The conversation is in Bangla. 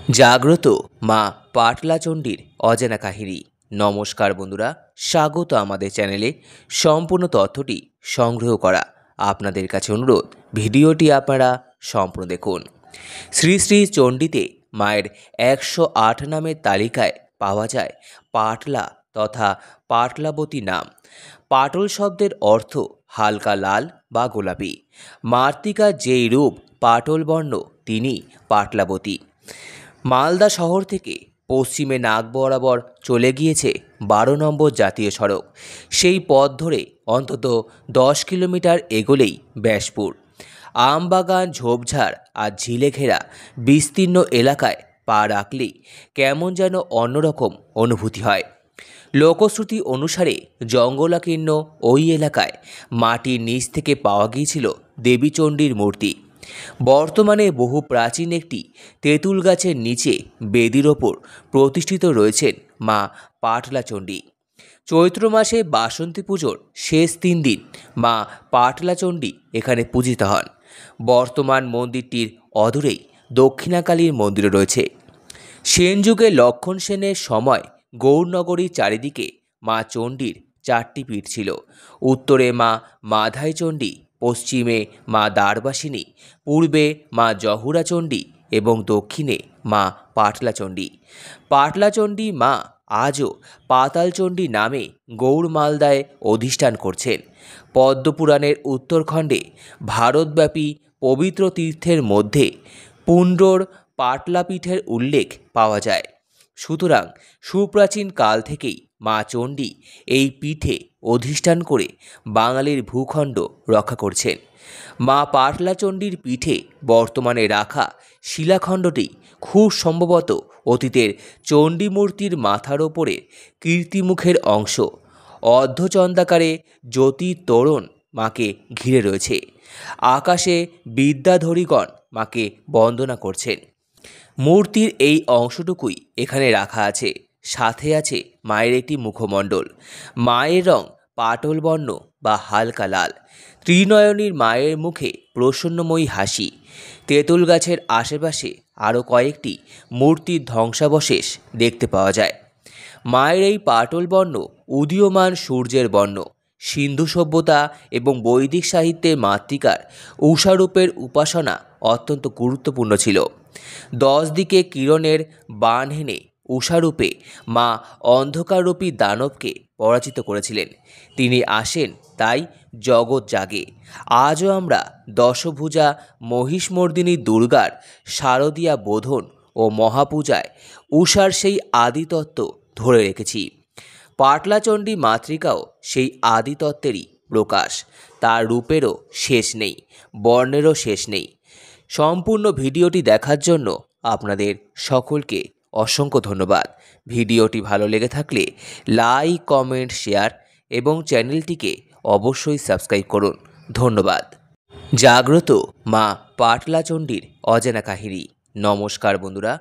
জাগ্রত মা পাটলা চণ্ডীর অজানা কাহিনী। নমস্কার বন্ধুরা, স্বাগত আমাদের চ্যানেলে। সম্পূর্ণ তথ্যটি সংগ্রহ করা আপনাদের কাছে অনুরোধ, ভিডিওটি আপনারা সম্পূর্ণ দেখুন। শ্রী শ্রী চণ্ডীতে মায়ের 108 নামের তালিকায় পাওয়া যায় পাটলা তথা পাটলাবতী নাম। পাটল শব্দের অর্থ হালকা লাল বা গোলাপি। মাতৃকার যেই রূপ পাটল বর্ণ, তিনি পাটলাবতী। মালদা শহর থেকে পশ্চিমে নাক বরাবর চলে গিয়েছে 12 নম্বর জাতীয় সড়ক। সেই পথ ধরে অন্তত 10 কিলোমিটার এগোলেই ব্যাসপুর। আমবাগান, ঝোপঝাড় আর ঝিলে ঘেরা বিস্তীর্ণ এলাকায় পা রাখলেই কেমন যেন অন্যরকম অনুভূতি হয়। লোকশ্রুতি অনুসারে জঙ্গলাকীর্ণ ওই এলাকায় মাটির নিচ থেকে পাওয়া গিয়েছিল দেবীচণ্ডীর মূর্তি। বর্তমানে বহু প্রাচীন একটি তেঁতুল গাছের নিচে বেদির ওপর প্রতিষ্ঠিত রয়েছেন মা পাটলা চণ্ডী। চৈত্র মাসে বাসন্তী পুজোর শেষ 3 দিন মা পাটলা চণ্ডী এখানে পূজিত হন। বর্তমান মন্দিরটির অদূরেই দক্ষিণাকালীর মন্দিরও রয়েছে। সেন যুগে লক্ষণ সেনের সময় গৌরনগরীর চারিদিকে মা চণ্ডীর 4টি পীঠ ছিল। উত্তরে মা মাধাই চণ্ডী, পশ্চিমে মা দ্বারবাসিনী, পূর্বে মা জহুরা চণ্ডী এবং দক্ষিণে মা পাটলা চণ্ডী। পাটলা চণ্ডী মা আজও পাতাল চণ্ডী নামে গৌড় মালদায় অধিষ্ঠান করছেন। পদ্মপুরাণের উত্তরখণ্ডে ভারতব্যাপী পবিত্র তীর্থের মধ্যে পুণ্ড্রর পাটলাপীঠের উল্লেখ পাওয়া যায়। সুতরাং সুপ্রাচীন কাল থেকেই মা চণ্ডী এই পীঠে অধিষ্ঠান করে বাঙালির ভূখণ্ড রক্ষা করছেন। মা পাটলা চণ্ডীর পীঠে বর্তমানে রাখা শিলাখণ্ডটি খুব সম্ভবত অতীতের চণ্ডী মূর্তির মাথার ওপরে কীর্তিমুখের অংশ। অর্ধচন্দ্রাকারে জ্যোতি তোরণ মাকে ঘিরে রয়েছে। আকাশে বিদ্যাধরীগণ মাকে বন্দনা করছেন। মূর্তির এই অংশটুকুই এখানে রাখা আছে। সাথে আছে মায়ের একটি মুখমণ্ডল। মায়ের রং পাটল বর্ণ বা হালকা লাল। ত্রিনয়নীর মায়ের মুখে প্রসন্নময়ী হাসি। তেঁতুল গাছের আশেপাশে আরও কয়েকটি মূর্তির ধ্বংসাবশেষ দেখতে পাওয়া যায়। মায়ের এই পাটল বর্ণ উদীয়মান সূর্যের বর্ণ। সিন্ধু সভ্যতা এবং বৈদিক সাহিত্যে মাতৃকার উষারূপের উপাসনা অত্যন্ত গুরুত্বপূর্ণ ছিল। 10 দিকে কিরণের বাণ হেনে উষারূপে মা অন্ধকাররূপী দানবকে পরাজিত করেছিলেন। তিনি আসেন তাই জগৎ জাগে। আজও আমরা দশভুজা মহিষমর্দিনী দুর্গার শারদীয়া বোধন ও মহাপূজায় উষার সেই আদিতত্ত্ব ধরে রেখেছি। পাটলা চণ্ডী মাতৃকাও সেই আদিতত্ত্বেরই প্রকাশ। তার রূপেরও শেষ নেই, বর্ণেরও শেষ নেই। সম্পূর্ণ ভিডিওটি দেখার জন্য আপনাদের সকলকে অসংখ্য ধন্যবাদ। ভিডিওটি ভালো লেগে থাকলে লাইক, কমেন্ট, শেয়ার এবং চ্যানেলটিকে অবশ্যই সাবস্ক্রাইব করুন। ধন্যবাদ। জাগ্রত মা পাটলা চণ্ডীর অজানা কাহিনী। নমস্কার বন্ধুরা।